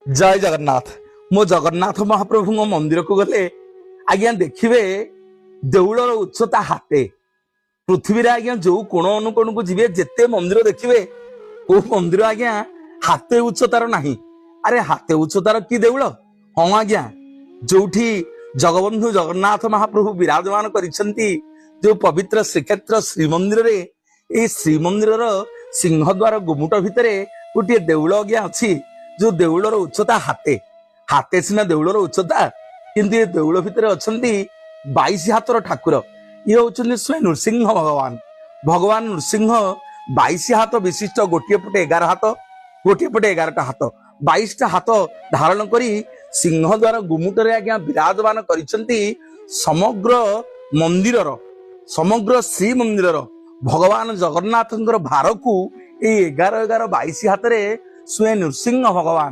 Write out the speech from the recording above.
जय जगन्नाथ। मो जगन्नाथ महाप्रभु मंदिर को गले आज्ञा देखिए देउलर उच्चता हाते पृथ्वी आज्ञा जो कोण अनुकोण को जीवे जेते मंदिर देखिए को मंदिर आज्ञा हाते उच्चतार नहीं। अरे हाते उच्चतार कि देउल हाँ आज्ञा जो जगबंधु जगन्नाथ महाप्रभु विराजमान करिसेंती जो पवित्र श्रीक्षेत्र श्रीमंदिर रे ए श्रीमंदिर सिंहद्वार गुमुट भितर गोटे देउल आज्ञा अच्छी जो देउलर उच्चता हाते हाते सीना देउलर उच्चता किंतु ये देउल भितर अच्छा 22 हाथर ठाकुर ये होचंदी स्वयं नृसिंह भगवान भगवान नृसिंह 22 हाथ विशिष्ट गोटे पटे 11 हाथ गोटे पटे 11टा हाथ 22टा हाथ धारण करी सिंहद्वार गुमुटर आज्ञा विराजमान करिसेंती समग्र मंदिर समग्र श्रीमंदिर भगवान जगन्नाथ भार को 11 22 हाथ स्वयं नृसिंह भगवान